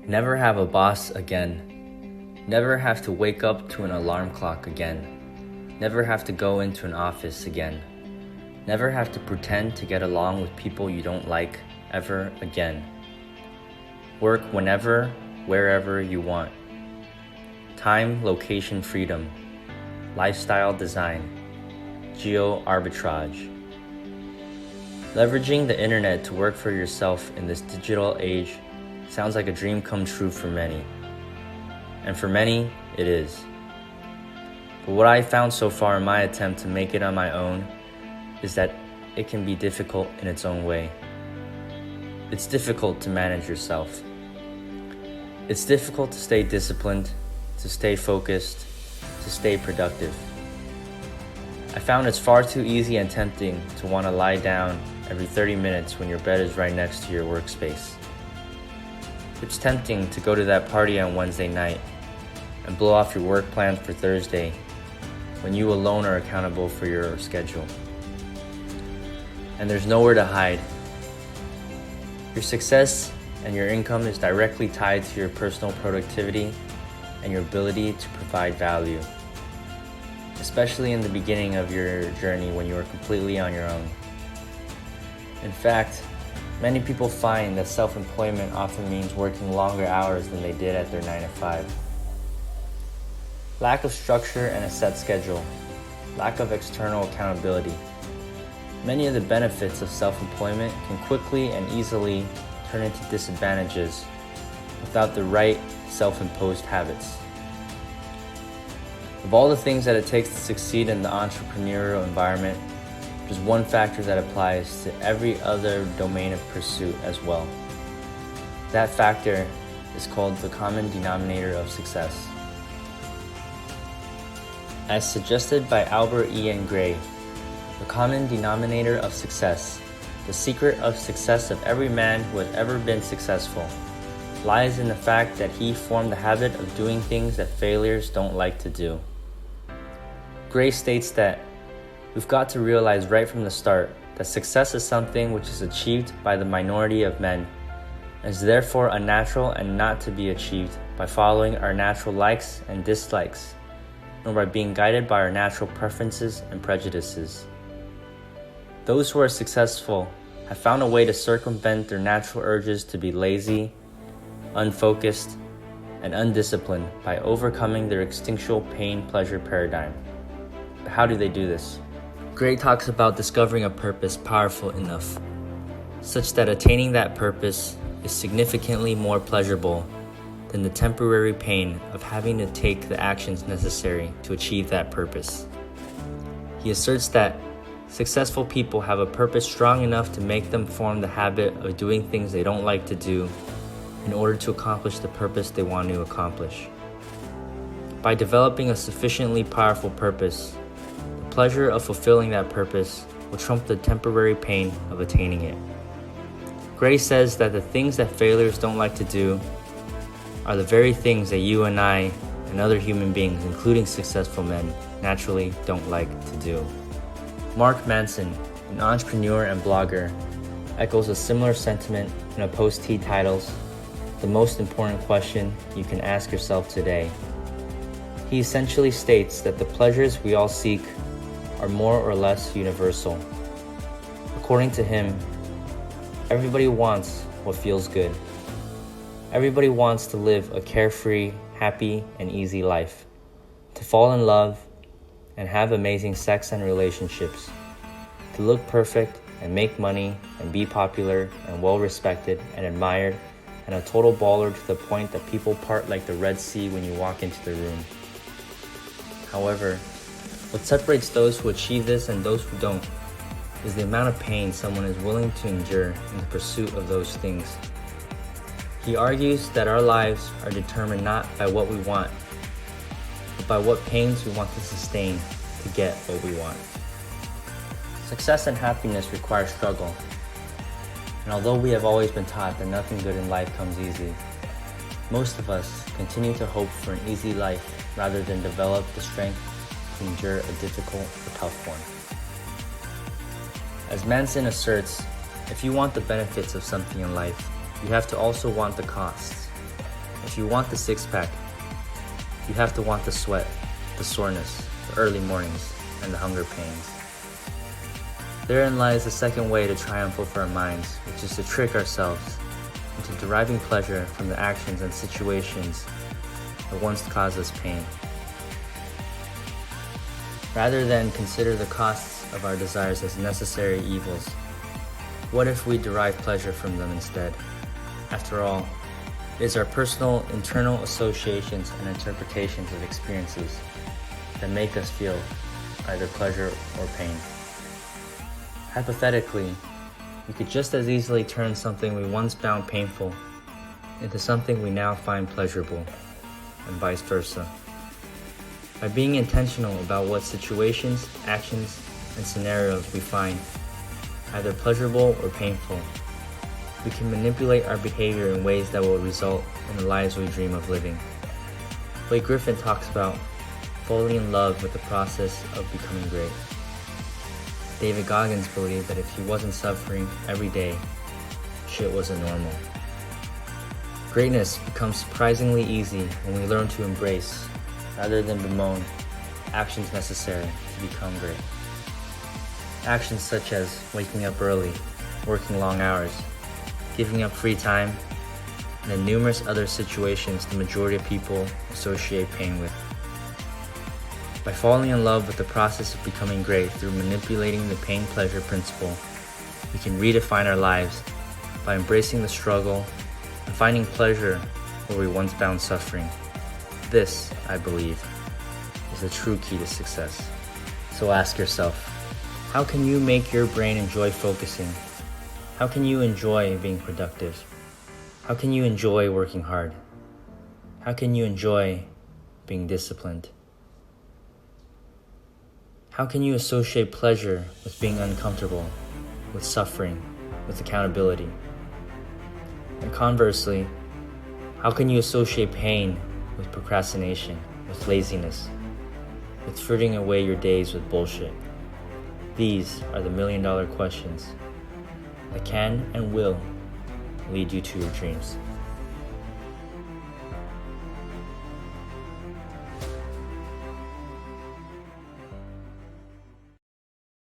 Never have a boss again. Never have to wake up to an alarm clock again. Never have to go into an office again. Never have to pretend to get along with people you don't like ever again. Work whenever, wherever you want. Time, location, freedom. Lifestyle design. Geo arbitrage. Leveraging the internet to work for yourself in this digital age sounds like a dream come true for many. And for many, it is. But what I found so far in my attempt to make it on my own is that it can be difficult in its own way. It's difficult to manage yourself. It's difficult to stay disciplined, to stay focused, to stay productive. I found it's far too easy and tempting to want to lie down every 30 minutes when your bed is right next to your workspace. It's tempting to go to that party on Wednesday night and blow off your work plans for Thursday when you alone are accountable for your schedule. And there's nowhere to hide. Your success and your income is directly tied to your personal productivity and your ability to provide value, especially in the beginning of your journey when you are completely on your own. In fact, many people find that self-employment often means working longer hours than they did at their 9-to-5. Lack of structure and a set schedule. Lack of external accountability. Many of the benefits of self-employment can quickly and easily turn into disadvantages without the right self-imposed habits. Of all the things that it takes to succeed in the entrepreneurial environment, there's one factor that applies to every other domain of pursuit as well. That factor is called the common denominator of success. As suggested by Albert E.N. The common denominator of success, the secret of success of every man who has ever been successful, lies in the fact that he formed the habit of doing things that failures don't like to do. Gray states that we've got to realize right from the start that success is something which is achieved by the minority of men, and is therefore unnatural and not to be achieved by following our natural likes and dislikes, nor by being guided by our natural preferences and prejudices. Those who are successful have found a way to circumvent their natural urges to be lazy, unfocused, and undisciplined by overcoming their instinctual pain-pleasure paradigm. But how do they do this? Gray talks about discovering a purpose powerful enough, such that attaining that purpose is significantly more pleasurable than the temporary pain of having to take the actions necessary to achieve that purpose. He asserts that successful people have a purpose strong enough to make them form the habit of doing things they don't like to do in order to accomplish the purpose they want to accomplish. By developing a sufficiently powerful purpose, the pleasure of fulfilling that purpose will trump the temporary pain of attaining it. Gray says that the things that failures don't like to do are the very things that you and I and other human beings, including successful men, naturally don't like to do. Mark Manson, an entrepreneur and blogger, echoes a similar sentiment in a post he titles, "The Most Important Question You Can Ask Yourself Today." He essentially states that the pleasures we all seek are more or less universal. According to him, everybody wants what feels good. Everybody wants to live a carefree, happy, and easy life, to fall in love and have amazing sex and relationships, to look perfect and make money and be popular and well respected and admired and a total baller to the point that people part like the Red Sea when you walk into the room. However, what separates those who achieve this and those who don't is the amount of pain someone is willing to endure in the pursuit of those things. He argues that our lives are determined not by what we want, but by what pains we want to sustain to get what we want. Success and happiness require struggle, and although we have always been taught that nothing good in life comes easy, most of us continue to hope for an easy life rather than develop the strength to endure a difficult or tough one. As Manson asserts, if you want the benefits of something in life, you have to also want the costs. If you want the six-pack, you have to want the sweat, the soreness, the early mornings, and the hunger pains. Therein lies the second way to triumph over our minds, which is to trick ourselves into deriving pleasure from the actions and situations that once caused us pain. Rather than consider the costs of our desires as necessary evils, what if we derive pleasure from them instead? After all, it is our personal internal associations and interpretations of experiences that make us feel either pleasure or pain. Hypothetically, we could just as easily turn something we once found painful into something we now find pleasurable, and vice versa. By being intentional about what situations, actions, and scenarios we find either pleasurable or painful, we can manipulate our behavior in ways that will result in the lives we dream of living. Blake Griffin talks about falling in love with the process of becoming great. David Goggins believed that if he wasn't suffering every day, shit wasn't normal. Greatness becomes surprisingly easy when we learn to embrace, rather than bemoan, actions necessary to become great. Actions such as waking up early, working long hours, giving up free time, and the numerous other situations the majority of people associate pain with. By falling in love with the process of becoming great through manipulating the pain-pleasure principle, we can redefine our lives by embracing the struggle and finding pleasure where we once found suffering. This, I believe, is the true key to success. So ask yourself, how can you make your brain enjoy focusing? How can you enjoy being productive? How can you enjoy working hard? How can you enjoy being disciplined? How can you associate pleasure with being uncomfortable, with suffering, with accountability? And conversely, how can you associate pain with procrastination, with laziness, with frittering away your days with bullshit? These are the million-dollar questions that can and will lead you to your dreams.